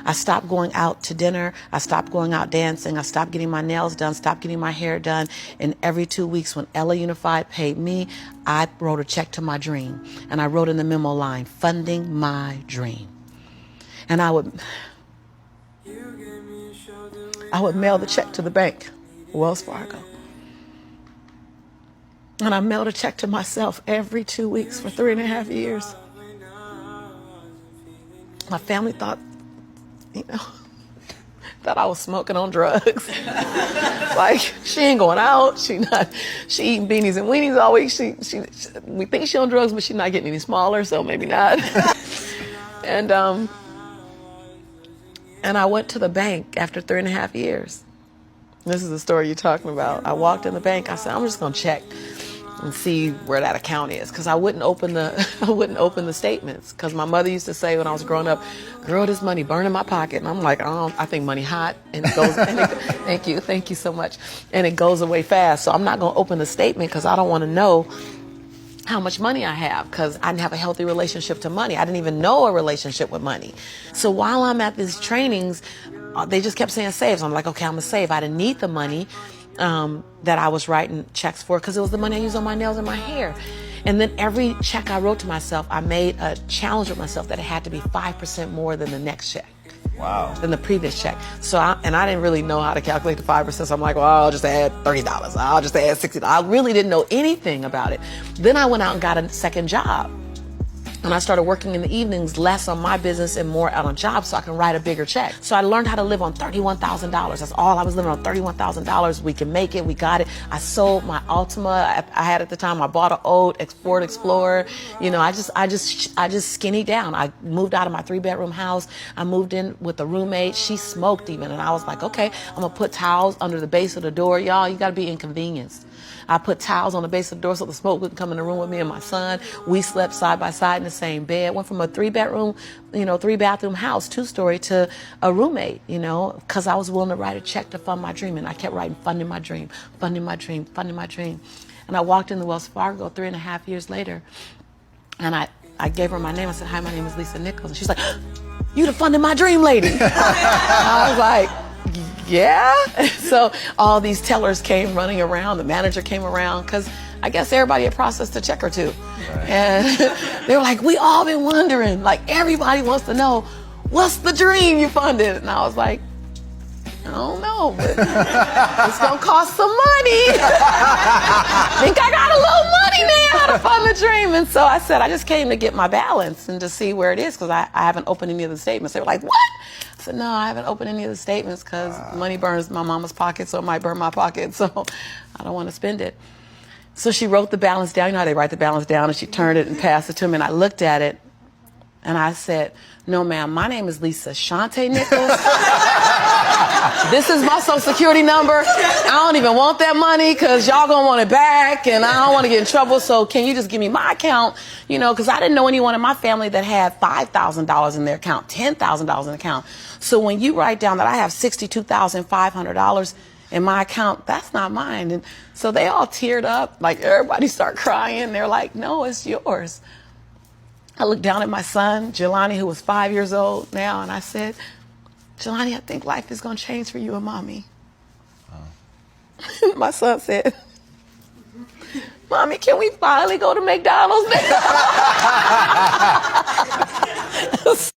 I stopped going out to dinner. I stopped going out dancing. I stopped getting my nails done, stopped getting my hair done. And every 2 weeks when Ella Unified paid me, I wrote a check to my dream. And I wrote in the memo line, funding my dream. And I would mail the check to the bank, Wells Fargo. And I mailed a check to myself every 2 weeks for 3.5 years. My family thought, that I was smoking on drugs. Like, she ain't going out. She eating beanies and weenies all week. We think she on drugs, but she's not getting any smaller, so maybe not. And I went to the bank after 3.5 years. This is the story you're talking about. I walked in the bank. I said, I'm just going to check and see where that account is, because I wouldn't open the statements, because my mother used to say when I was growing up, girl, this money burn in my pocket. And I'm like, I think money hot, and it goes. Thank you so much, and it goes away fast. So I'm not going to open the statement because I don't want to know how much money I have, because I didn't have a healthy relationship to money. I didn't even know a relationship with money. So while I'm at these trainings, they just kept saying save. So I'm like, okay, I'm gonna save. I didn't need the money that I was writing checks for, because it was the money I used on my nails and my hair. And then every check I wrote to myself, I made a challenge with myself that it had to be 5% more than the next check. Wow. Than the previous check. So I didn't really know how to calculate the 5%. So I'm like, well, I'll just add $30. I'll just add $60. I really didn't know anything about it. Then I went out and got a second job. And I started working in the evenings, less on my business and more out on jobs, so I can write a bigger check. So I learned how to live on $31,000. That's all I was living on, $31,000. We can make it. We got it. I sold my Altima I had at the time. I bought an old Ford Explorer. I just skinnied down. I moved out of my 3-bedroom house. I moved in with a roommate. She smoked even. And I was like, okay, I'm going to put towels under the base of the door. Y'all, you got to be inconvenienced. I put towels on the base of the door so the smoke wouldn't come in the room with me and my son. We slept side by side in the same bed. Went from a 3-bedroom, 3-bathroom house, 2-story, to a roommate, because I was willing to write a check to fund my dream. And I kept writing, funding my dream, funding my dream, funding my dream. And I walked into Wells Fargo 3.5 years later, and I gave her my name. I said, hi, my name is Lisa Nichols. And she's like, you the funding my dream lady. I was like, yeah. So all these tellers came running around. The manager came around, because I guess everybody had processed a check or two. Right. And they were like, we all been wondering, like, everybody wants to know, what's the dream you funded? And I was like, I don't know, but it's going to cost some money. I think I got a little money now to fund the dream. And so I said, I just came to get my balance and to see where it is, because I haven't opened any of the statements. They were like, what? I said, no, I haven't opened any of the statements because money burns my mama's pocket, so it might burn my pocket, so I don't want to spend it. So she wrote the balance down. You know how they write the balance down, and she turned it and passed it to me, and I looked at it, and I said, no, ma'am, my name is Lisa Shante Nichols. This is my social security number. I don't even want that money because y'all gonna want it back, and I don't want to get in trouble, so can you just give me my account? Because I didn't know anyone in my family that had $5,000 in their account, $10,000 in the account. So when you write down that I have $62,500 in my account, that's not mine. And so they all teared up, like everybody started crying. They're like, no, it's yours. I looked down at my son, Jelani, who was 5 years old now, and I said, Jelani, I think life is going to change for you and mommy. My son said, Mommy, can we finally go to McDonald's now?